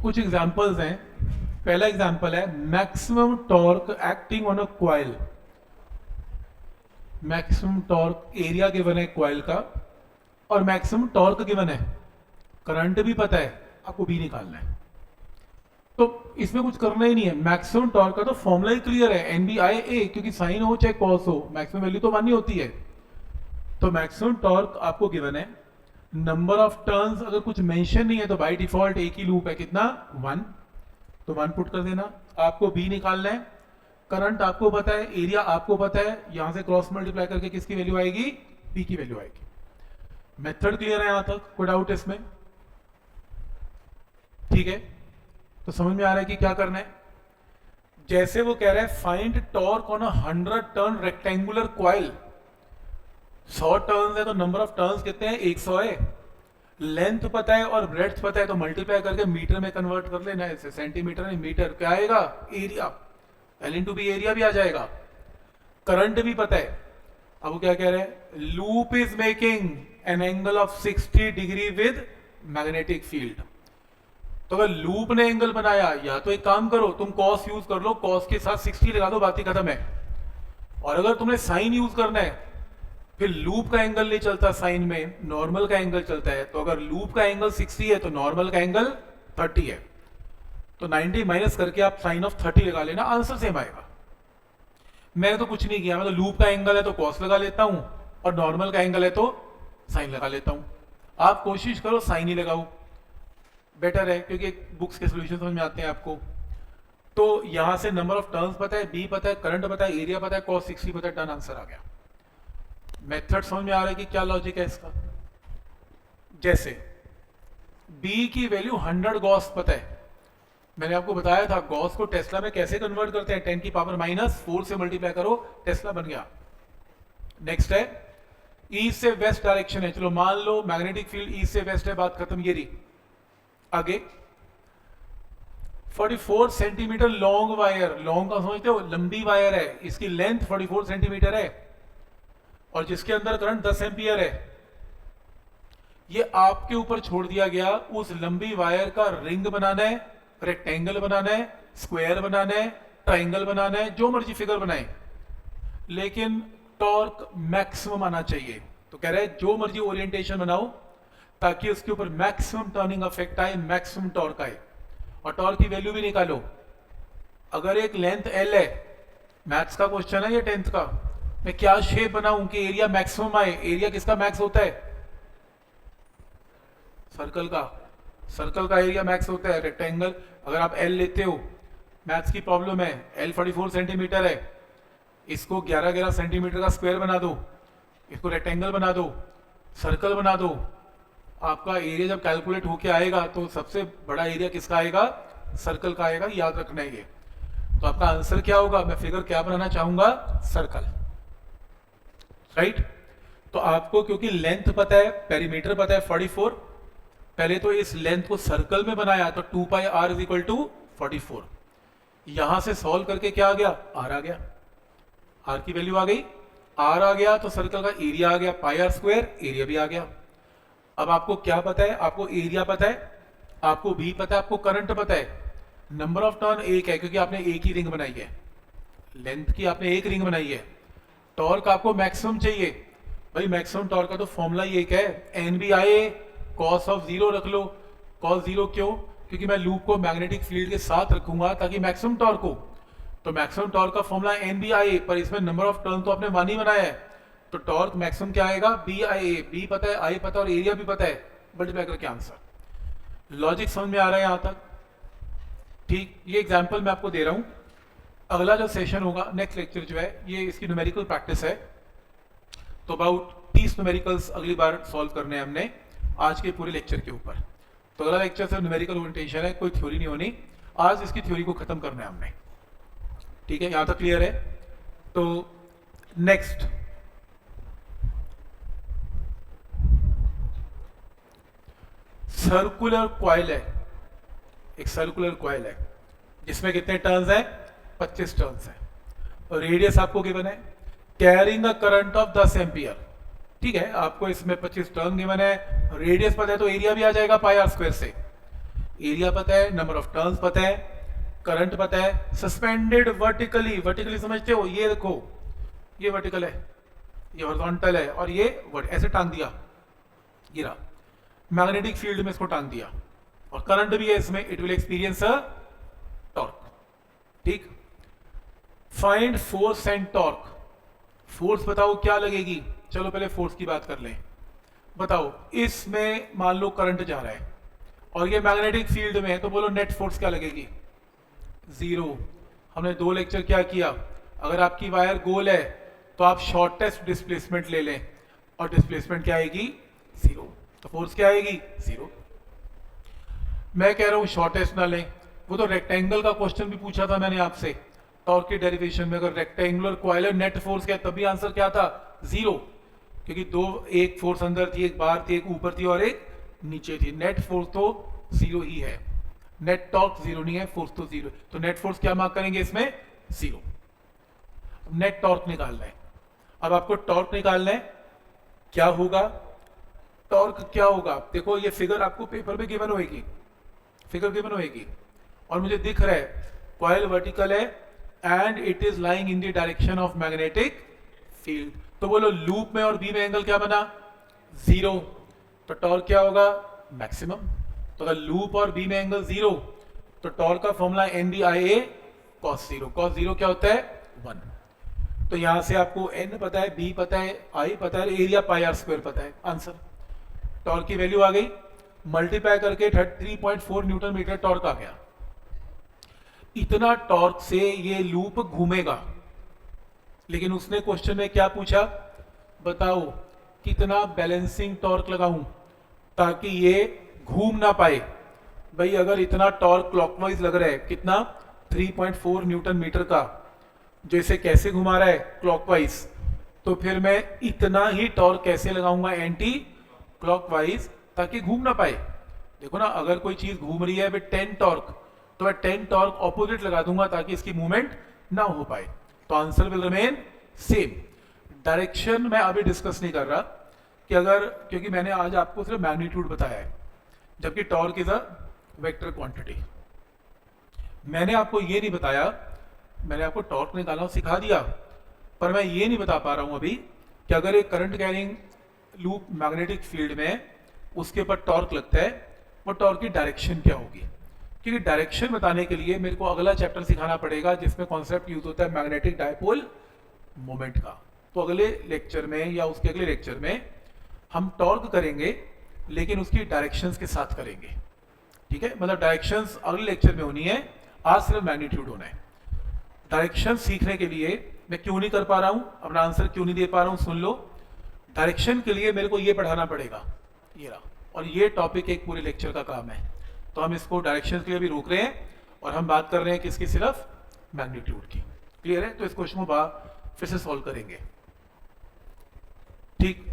कुछ एग्जांपल्स हैं। पहला एग्जांपल है maximum torque acting on a coil. Maximum torque area given है क्वाइल का और मैक्सिमम टॉर्क गिवन है, करंट भी पता है, आपको भी निकालना है। तो इसमें कुछ करना ही नहीं है। मैक्सिमम टॉर्क का तो फॉर्मूला ही क्लियर है, एन बी आई ए, क्योंकि साइन हो चाहे कॉस हो, मैक्सिमम वैल्यू तो 1 ही होती है। तो मैक्सिमम टॉर्क आपको गिवन है। नंबर ऑफ टर्न्स अगर कुछ मेंशन नहीं है तो बाय डिफॉल्ट एक ही लूप है, कितना 1, तो 1 पुट कर देना। आपको बी निकालना है, करंट आपको पता है, एरिया आपको पता है, यहां से क्रॉस मल्टीप्लाई करके किसकी वैल्यू आएगी, बी की वैल्यू आएगी। मेथड क्लियर है यहां तक, कोई डाउट इसमें? ठीक है, तो समझ में आ रहा है कि क्या करना है। जैसे वो कह रहा है find torque on a 100 turn rectangular coil. 100 turns है तो नंबर ऑफ टर्न्स कितने हैं, 100 है। लेंथ पता है और ब्रेड्थ पता है तो मल्टीप्लाई करके मीटर में कन्वर्ट कर लेना है, सेंटीमीटर में मीटर क्या आएगा, area, L into B area भी आ जाएगा। करंट भी पता है। अब वो क्या कह रहे हैं, loop is making an angle of 60 degree with magnetic field. तो अगर लूप ने एंगल बनाया, या तो एक काम करो तुम कॉस यूज कर लो, कॉस के साथ 60 लगा दो, बात ही खत्म है। और अगर तुमने साइन यूज करना है, फिर लूप का एंगल नहीं चलता साइन में, नॉर्मल का एंगल चलता है। तो अगर लूप का एंगल 60 है तो नॉर्मल का एंगल 30 है, तो 90 माइनस करके आप साइन ऑफ 30 लगा लेना, आंसर सेम आएगा। मैं तो कुछ नहीं किया, मैं तो लूप का एंगल है तो कॉस लगा लेता हूं और नॉर्मल का एंगल है तो साइन लगा लेता हूं। आप कोशिश करो साइन ही लगाओ, बेटर है, क्योंकि बुक्स के सॉल्यूशन समझ में आते हैं आपको। तो यहां से नंबर ऑफ टर्न्स पता है, बी पता है, करंट पता है, एरिया पता है, कॉस 60 पता है, डन, आंसर आ गया। मेथड समझ में आ रहा है कि क्या लॉजिक है इसका। जैसे बी की वैल्यू 100 गॉस पता है, मैंने आपको बताया था गॉस को टेस्ला में कैसे कन्वर्ट करते हैं, 10 की पावर -4 से मल्टीप्लाई करो, टेस्ला बन गया। नेक्स्ट है ईस्ट से वेस्ट डायरेक्शन है, चलो मान लो मैग्नेटिक फील्ड ईस्ट से वेस्ट है, बात खत्म। ये रही आगे 44 सेंटीमीटर लॉन्ग वायर, लॉन्ग का समझते हो, लंबी वायर है, इसकी लेंथ 44 सेंटीमीटर है और जिसके अंदर करंट 10 एम्पियर है। ये आपके ऊपर छोड़ दिया गया, उस लंबी वायर का रिंग बनाना है, रेक्टेंगल बनाना है, स्क्वायर बनाना है, ट्राइंगल बनाना है, जो मर्जी फिगर बनाए, लेकिन टॉर्क मैक्सिमम आना चाहिए। तो कह रहे हैं जो मर्जी ओरिएंटेशन बनाओ ताकि उसके ऊपर मैक्सिमम टर्निंग इफेक्ट आए, मैक्सिमम टॉर्क आए। और टॉर्क की वैल्यू भी निकालो। अगर एक लेंथ एल है, मैथ्स का क्वेश्चन है या 10th का, मैं क्या शेप बनाऊं कि एरिया मैक्सिमम आए। एरिया किसका मैक्स होता है, सर्कल का। सर्कल का एरिया मैक्स होता है। रेक्टेंगल अगर आप एल लेते हो, मैथ्स की प्रॉब्लम है, एल 44 सेंटीमीटर है, इसको 11-11 सेंटीमीटर का स्क्वायर बना दो, इसको रेक्टेंगल बना दो, सर्कल बना दो। आपका एरिया जब कैलकुलेट होके आएगा तो सबसे बड़ा एरिया किसका आएगा, सर्कल का आएगा, याद रखना है ये। तो आपका आंसर क्या होगा, मैं फिगर क्या बनाना चाहूंगा, सर्कल, राइट। तो आपको क्योंकि लेंथ पता है, पेरीमीटर पता है 44, पहले तो इस लेंथ को सर्कल में बनाया तो 2 पाई r इज इक्वल टू 44। यहां से सॉल्व करके क्या आ गया, r आ गया, r की वैल्यू आ गई, r आ गया तो सर्कल का एरिया आ गया, पाई r स्क्वायर, एरिया भी आ गया। अब आपको क्या पता है, आपको एरिया पता है, आपको b पता है, आपको करंट पता है, नंबर ऑफ टर्न एक है क्योंकि आपने एक ही रिंग बनाई है, लेंथ की आपने एक रिंग बनाई है। टॉर्क आपको मैक्सिमम चाहिए, भाई मैक्सिमम टॉर्क का तो फॉर्मूला ही एक है, N B I cos of 0 रख लो। कॉस 0 क्यों, क्योंकि मैं लूप को मैग्नेटिक फील्ड के साथ रखूंगा ताकि मैक्सिमम टॉर्क हो। तो मैक्सिमम टॉर्क का फॉर्मूला एन बी आई, पर इसमें नंबर ऑफ टर्न तो आपने 1 ही बनाया है, तो टॉर्क मैक्सिमम क्या आएगा, बी आई ए। बी पता है, आई पता है और एरिया भी पता है, मल्टीप्लाई करके आंसर। लॉजिक समझ में आ रहा है यहां तक, ठीक। ये एग्जाम्पल मैं आपको दे रहा हूं। अगला जो सेशन होगा, नेक्स्ट लेक्चर जो है, ये इसकी न्यूमेरिकल प्रैक्टिस है। तो अबाउट 30 न्यूमेरिकल्स अगली बार सॉल्व करने हैं हमने आज के पूरे लेक्चर के ऊपर। तो अगला लेक्चर से न्यूमेरिकल ओरिएंटेशन है, कोई थ्योरी नहीं होनी, आज इसकी थ्योरी को खत्म करना है हमने, ठीक है, यहां तक क्लियर है। तो नेक्स्ट सर्कुलर कॉइल है, एक सर्कुलर कॉइल है जिसमें कितने टर्न्स हैं, 25 टर्न्स हैं, और रेडियस आपको गिवन है, carrying a current of 10 ampere, ठीक है। आपको इसमें 25 टर्न गिवन है, रेडियस पता है तो एरिया भी आ जाएगा पाई r स्क्वायर से। एरिया पता है, नंबर ऑफ टर्न्स पता है, करंट पता है, सस्पेंडेड वर्टिकली, वर्टिकली समझते हो, ये देखो ये वर्टिकल है, ये हॉरिजॉन्टल है, और ये ऐसे टांग दिया, ये रहा मैग्नेटिक फील्ड में इसको टांग दिया, और करंट भी है इसमें, it will experience a torque. ठीक, find force and torque. Force बताओ क्या लगेगी, चलो पहले फोर्स की बात कर लें। बताओ इसमें मान लो करंट जा रहा है और ये मैग्नेटिक फील्ड में है, तो बोलो नेट फोर्स क्या लगेगी, जीरो। हमने 2 लेक्चर क्या किया, अगर आपकी वायर गोल है तो आप शॉर्टेस्ट डिस्प्लेसमेंट ले लें, और डिस्प्लेसमेंट क्या आएगी, जीरो, तो फोर्स क्या आएगी, जीरो। मैं कह रहा हूं शॉर्टेस्ट ना लें, वो तो रेक्टेंगल का क्वेश्चन भी पूछा था मैंने आपसे, टॉर्क की डेरिवेशन में, अगर रेक्टेंगुलर कॉइलर नेट फोर्स क्या, तभी आंसर क्या था, जीरो, क्योंकि एक फोर्स अंदर थी, एक बाहर थी, एक ऊपर थी और एक नीचे थी, नेट फोर्स तो जीरो ही है, नेट टॉर्क जीरो नहीं है, फोर्स तो जीरो, तो नेट फोर्स क्या मार्क करेंगे इसमें, जीरो। नेट टॉर्क निकालना है, अब आपको टॉर्क निकालना है, क्या होगा, टॉर्क क्या होगा, देखो ये फिगर आपको पेपर में गिवन होगी, फिगर गिवन होगी, और मुझे दिख रहा है कॉइल वर्टिकल है and it is lying in the direction of magnetic field, तो बोलो लूप में और बी में एंगल क्या बना, जीरो, तो टॉर्क क्या होगा, मैक्सिमम। तो अगर लूप और बी में एंगल जीरो, तो टॉर्क का formula N D I A cos zero, cos zero क्या होता है, 1। तो यहां से आपको एन पता है, बी पता है, आई पता है, एरिया पाई आर स्क्वायर पता है, आंसर। टॉर्क की वैल्यू आ गई, मल्टीप्लाई करके 33.4 न्यूटन मीटर टॉर्क आ गया। इतना टॉर्क से ये लूप घूमेगा, लेकिन उसने क्वेश्चन में क्या पूछा, बताओ कितना बैलेंसिंग टॉर्क लगाऊं ताकि ये घूम ना पाए। भाई अगर इतना टॉर्क क्लॉकवाइज लग रहा है, कितना 3.4 न्यूटन मीटर का, जो इसे कैसे घुमा रहा है, क्लॉकवाइज, तो फिर मैं इतना ही टॉर्क कैसे लगाऊंगा एंटी क्लॉकवाइज, ताकि घूम ना पाए। देखो ना, अगर कोई चीज घूम रही है विद 10 टॉर्क, तो मैं 10 टॉर्क ऑपोजिट लगा दूंगा ताकि इसकी मूवमेंट ना हो पाए, तो answer will remain same. Direction मैं अभी डिस्कस नहीं कर रहा कि अगर, क्योंकि मैंने आज आपको सिर्फ मैग्नीट्यूड बताया है, जबकि torque is a vector quantity. मैंने आपको ये नहीं बताया, मैंने आपको टॉर्क निकालना सिखा दिया, पर मैं ये नहीं बता पा रहा हूं अभी कि अगर एक current carrying loop magnetic field में उसके ऊपर टॉर्क लगता है, वो टॉर्क की डायरेक्शन क्या होगी, क्योंकि डायरेक्शन बताने के लिए मेरे को अगला चैप्टर सिखाना पड़ेगा जिसमें कॉन्सेप्ट यूज होता है मैग्नेटिक डायपोल मोमेंट का। तो अगले लेक्चर में या उसके अगले लेक्चर में हम टॉर्क करेंगे, लेकिन उसकी डायरेक्शंस के साथ करेंगे, ठीक है, मतलब डायरेक्शंस अगले लेक्चर में होनी है, आज सिर्फ मैग्नीट्यूड होना है। डायरेक्शन सीखने के लिए मैं क्यों नहीं कर पा रहा हूं, अपना आंसर क्यों नहीं दे पा रहा हूं, सुन लो। डायरेक्शन के लिए मेरे को ये पढ़ाना पड़ेगा, ये रहा, और ये टॉपिक एक पूरे लेक्चर का काम है, तो हम इसको डायरेक्शन के लिए भी रोक रहे हैं, और हम बात कर रहे हैं किसकी, सिर्फ मैग्नीट्यूड की। क्लियर है, तो इस क्वेश्चन को फिर से सॉल्व करेंगे, ठीक।